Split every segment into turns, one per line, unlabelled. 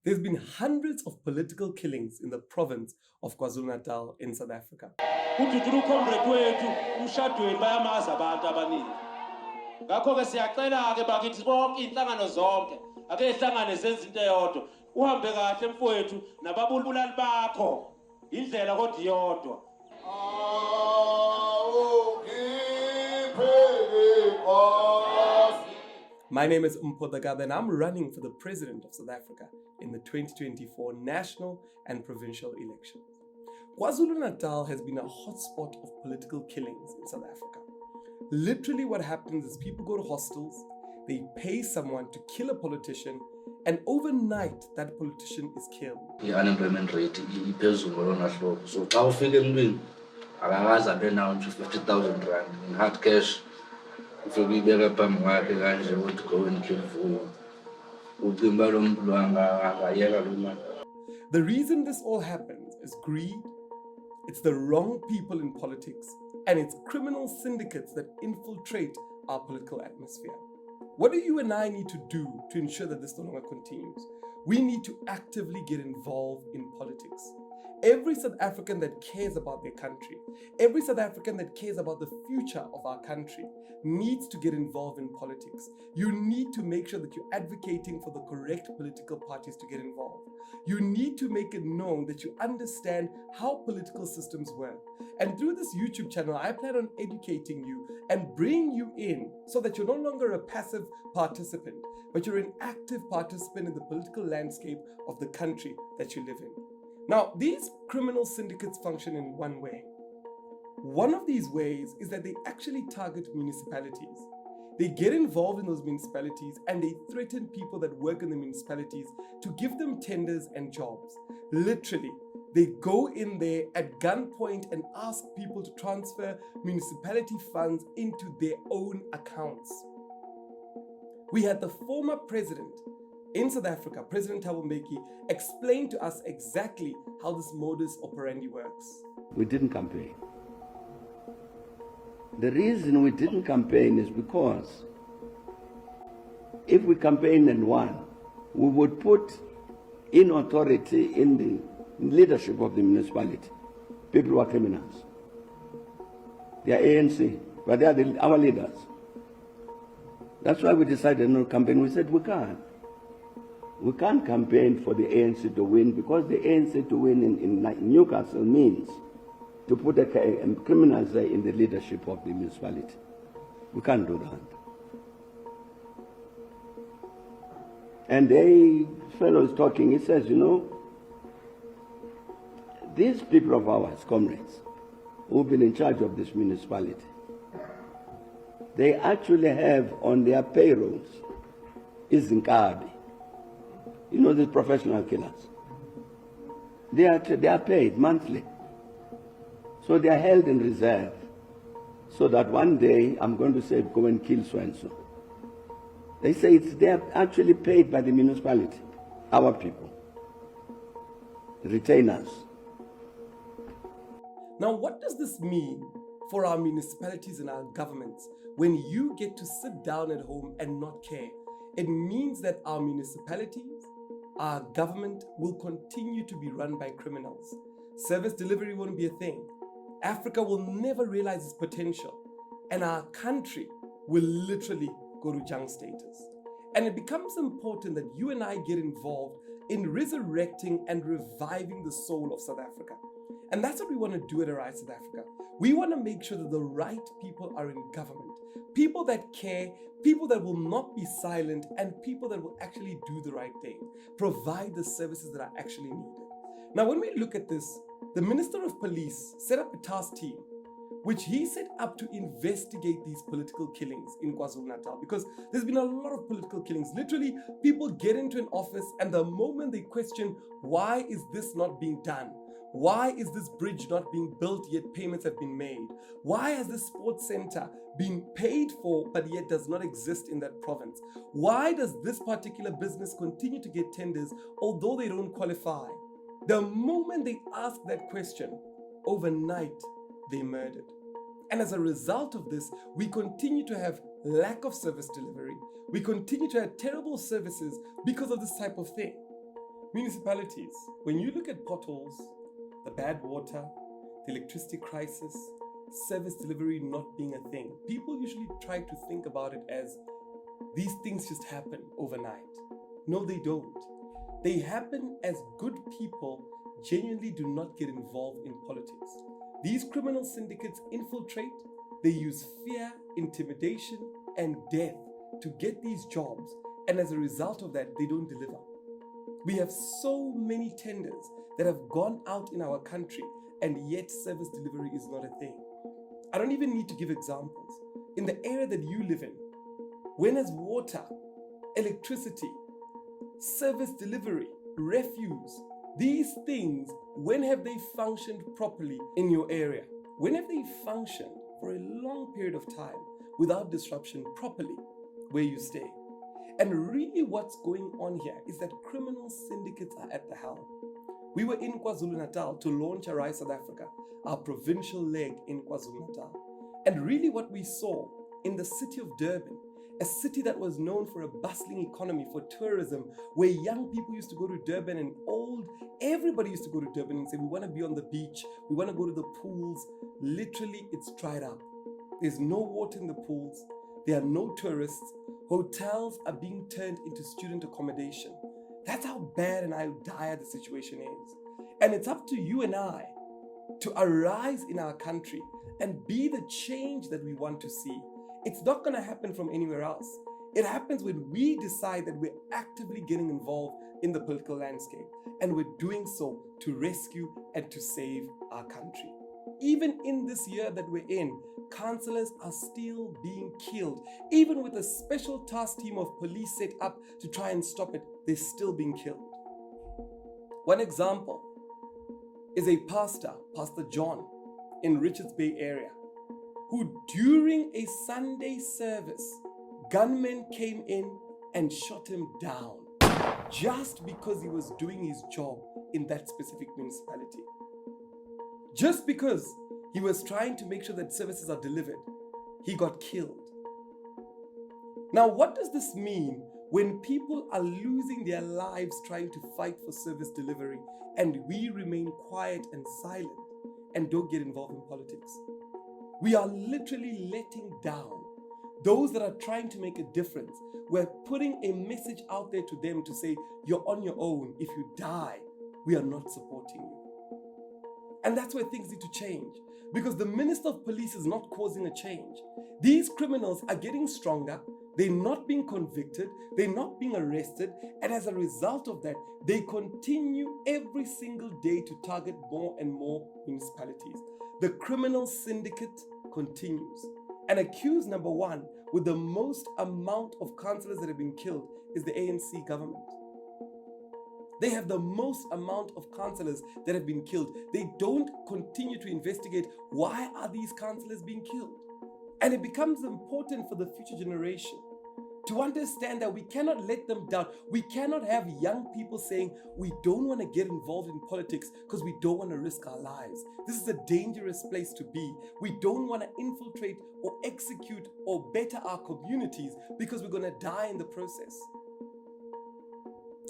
There's been hundreds of political killings in the province of KwaZulu-Natal in South Africa.
Ngakho-ke siyacela-ke bakithi bonke iy'nhlangano zonke ake y'hlangane zenze into eyodwa uhambe kahle mfowethu nababulali bakho indlela kodwa iyodwa.
My name is Mpho Dagada and I'm running for the President of South Africa in the 2024 national and provincial elections. KwaZulu-Natal has been a hotspot of political killings in South Africa. Literally what happens is people go to hostels, they pay someone to kill a politician, and overnight that politician is killed.
The unemployment rate is phezulu. So xa ufika emntwini akakaze abe 50,000 rand in hard cash. If you uyibeka phambi kwakhe kanje uthi go and kill for ucimba lo muntu angayeka lo mali.
The reason this all happens is greed, it's the wrong people in politics, and it's criminal syndicates that infiltrate our political atmosphere. What do you and I need to do to ensure that this no longer continues? We need to actively get involved in politics. Every South African that cares about their country, every South African that cares about the future of our country needs to get involved in politics. You need to make sure that you're advocating for the correct political parties to get involved. You need to make it known that you understand how political systems work. And through this YouTube channel, I plan on educating you and bringing you in so that you're no longer a passive participant, but you're an active participant in the political landscape of the country that you live in. Now, these criminal syndicates function in one way. One of these ways is that they actually target municipalities. They get involved in those municipalities and they threaten people that work in the municipalities to give them tenders and jobs. Literally, they go in there at gunpoint and ask people to transfer municipality funds into their own accounts. We had the former president in South Africa, President Thabo Mbeki, explained to us exactly how this modus operandi works.
We didn't campaign. The reason we didn't campaign is because if we campaigned and won, we would put in authority in the leadership of the municipality people who are criminals. They are ANC, but they are our leaders. That's why we decided not to campaign. We said we can't. We can't campaign for the ANC to win because the ANC to win in Newcastle means to put criminals in the leadership of the municipality. We can't do that. And the fellow is talking, he says, you know, these people of ours, comrades, who've been in charge of this municipality, they actually have on their payrolls is Zinkabi. You know, these professional killers. They are paid monthly. So they are held in reserve. So that one day I'm going to say, go and kill so-and-so. They say they are actually paid by the municipality, our people, retainers.
Now, what does this mean for our municipalities and our governments when you get to sit down at home and not care? It means that our municipalities, our government will continue to be run by criminals. Service delivery won't be a thing. Africa will never realize its potential. And our country will literally go to junk status. And it becomes important that you and I get involved in resurrecting and reviving the soul of South Africa. And that's what we want to do at Arise South Africa. We want to make sure that the right people are in government. People that care, people that will not be silent, and people that will actually do the right thing. Provide the services that are actually needed. Now, when we look at this, the Minister of Police set up a task team, which he set up to investigate these political killings in KwaZulu-Natal, because there's been a lot of political killings. Literally, people get into an office and the moment they question, why is this not being done? Why is this bridge not being built yet payments have been made? Why has this sports center been paid for but yet does not exist in that province? Why does this particular business continue to get tenders although they don't qualify? The moment they ask that question, overnight they murdered. And as a result of this, we continue to have lack of service delivery. We continue to have terrible services because of this type of thing. Municipalities, when you look at potholes, the bad water, the electricity crisis, service delivery not being a thing, people usually try to think about it as these things just happen overnight. No, they don't. They happen as good people genuinely do not get involved in politics. These criminal syndicates infiltrate, they use fear, intimidation, and death to get these jobs, and as a result of that, they don't deliver. We have so many tenders that have gone out in our country, and yet service delivery is not a thing. I don't even need to give examples. In the area that you live in, when has water, electricity, service delivery, refuse, these things, when have they functioned properly in your area? When have they functioned for a long period of time without disruption properly where you stay? And really what's going on here is that criminal syndicates are at the helm. We were in KwaZulu-Natal to launch Arise South Africa, our provincial leg in KwaZulu-Natal. And really what we saw in the city of Durban, a city that was known for a bustling economy, for tourism, where young people used to go to Durban and everybody used to go to Durban and say, we want to be on the beach, we want to go to the pools. Literally, it's dried up. There's no water in the pools. There are no tourists. Hotels are being turned into student accommodation. That's how bad and how dire the situation is. And it's up to you and I to arise in our country and be the change that we want to see. It's not going to happen from anywhere else. It happens when we decide that we're actively getting involved in the political landscape, and we're doing so to rescue and to save our country. Even in this year that we're in, councillors are still being killed. Even with a special task team of police set up to try and stop it, they're still being killed. One example is a pastor, Pastor John, in Richards Bay area, who during a Sunday service, gunmen came in and shot him down just because he was doing his job in that specific municipality. Just because he was trying to make sure that services are delivered, he got killed. Now, what does this mean when people are losing their lives trying to fight for service delivery and we remain quiet and silent and don't get involved in politics? We are literally letting down those that are trying to make a difference. We're putting a message out there to them to say, you're on your own. If you die, we are not supporting you. And that's where things need to change, because the Minister of Police is not causing a change. These criminals are getting stronger. They're not being convicted. They're not being arrested. And as a result of that, they continue every single day to target more and more municipalities. The criminal syndicate continues. And accused number one with the most amount of councillors that have been killed is the ANC government. They have the most amount of councillors that have been killed. They don't continue to investigate why are these councillors being killed. And it becomes important for the future generation to understand that we cannot let them down. We cannot have young people saying we don't want to get involved in politics because we don't want to risk our lives. This is a dangerous place to be. We don't want to infiltrate or execute or better our communities because we're going to die in the process.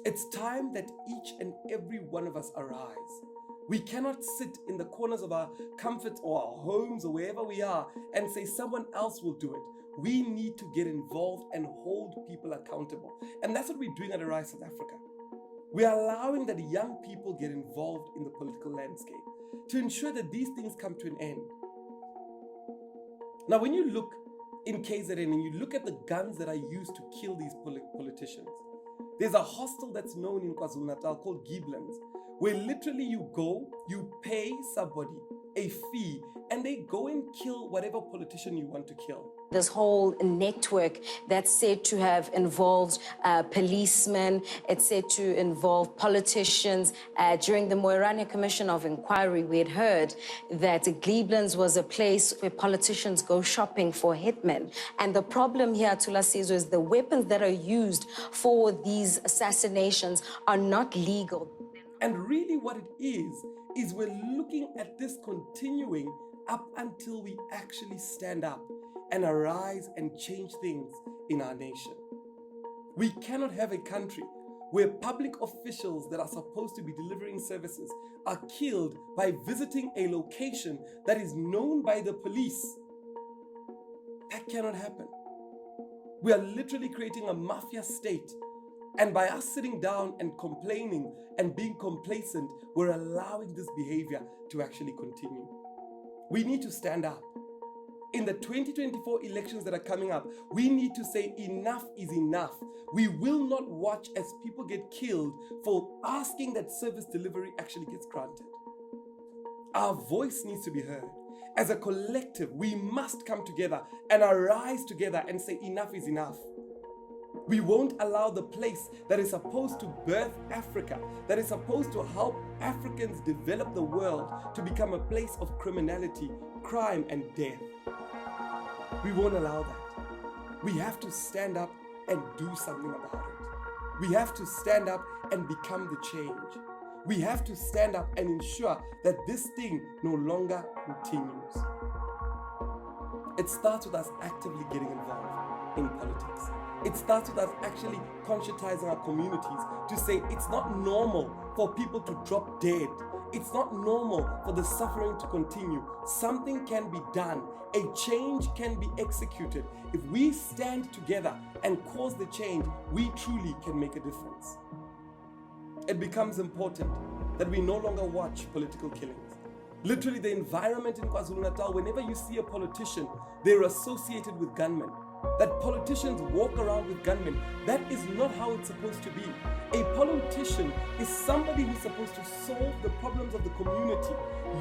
It's time that each and every one of us arise. We cannot sit in the corners of our comfort or our homes or wherever we are and say someone else will do it. We need to get involved and hold people accountable. And that's what we're doing at Arise South Africa. We are allowing that young people get involved in the political landscape to ensure that these things come to an end. Now, when you look in KZN and you look at the guns that are used to kill these politicians, there's a hostel that's known in KwaZulu-Natal called Giblins, where literally you go, you pay somebody a fee, and they go and kill whatever politician you want to kill.
This whole network that's said to have involved policemen, it's said to involve politicians. During the Moerane Commission of Inquiry, we had heard that Giblins was a place where politicians go shopping for hitmen. And the problem here, Tulasizo, is the weapons that are used for these assassinations are not legal.
And really what it is we're looking at this continuing up until we actually stand up and arise and change things in our nation. We cannot have a country where public officials that are supposed to be delivering services are killed by visiting a location that is known by the police. That cannot happen. We are literally creating a mafia state. And by us sitting down and complaining and being complacent, we're allowing this behavior to actually continue. We need to stand up. In the 2024 elections that are coming up, we need to say enough is enough. We will not watch as people get killed for asking that service delivery actually gets granted. Our voice needs to be heard. As a collective, we must come together and arise together and say enough is enough. We won't allow the place that is supposed to birth Africa, that is supposed to help Africans develop the world, to become a place of criminality, crime, and death. We won't allow that. We have to stand up and do something about it. We have to stand up and become the change. We have to stand up and ensure that this thing no longer continues. It starts with us actively getting involved in politics. It starts with us actually conscientizing our communities to say it's not normal for people to drop dead. It's not normal for the suffering to continue. Something can be done. A change can be executed. If we stand together and cause the change, we truly can make a difference. It becomes important that we no longer watch political killings. Literally, the environment in KwaZulu-Natal, whenever you see a politician, they're associated with gunmen. That politicians walk around with gunmen. That is not how it's supposed to be. A politician is somebody who's supposed to solve the problems of the community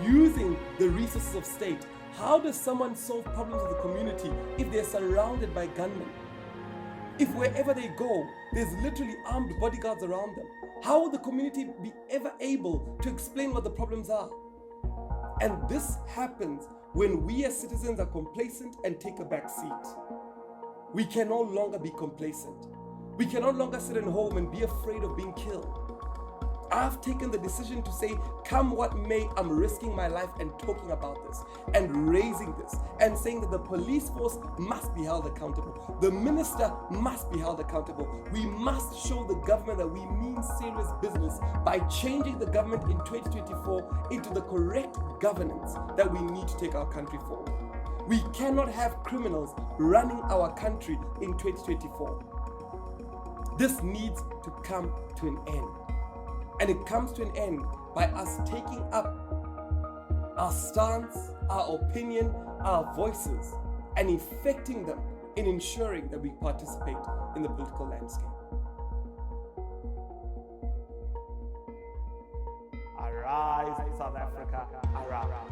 using the resources of state. How does someone solve problems of the community if they're surrounded by gunmen? If wherever they go, there's literally armed bodyguards around them, how will the community be ever able to explain what the problems are? And this happens when we as citizens are complacent and take a back seat. We can no longer be complacent. We can no longer sit at home and be afraid of being killed. I've taken the decision to say, come what may, I'm risking my life and talking about this and raising this and saying that the police force must be held accountable. The minister must be held accountable. We must show the government that we mean serious business by changing the government in 2024 into the correct governance that we need to take our country forward. We cannot have criminals running our country in 2024. This needs to come to an end. And it comes to an end by us taking up our stance, our opinion, our voices, and effecting them in ensuring that we participate in the political landscape.
Arise, South Africa, arise.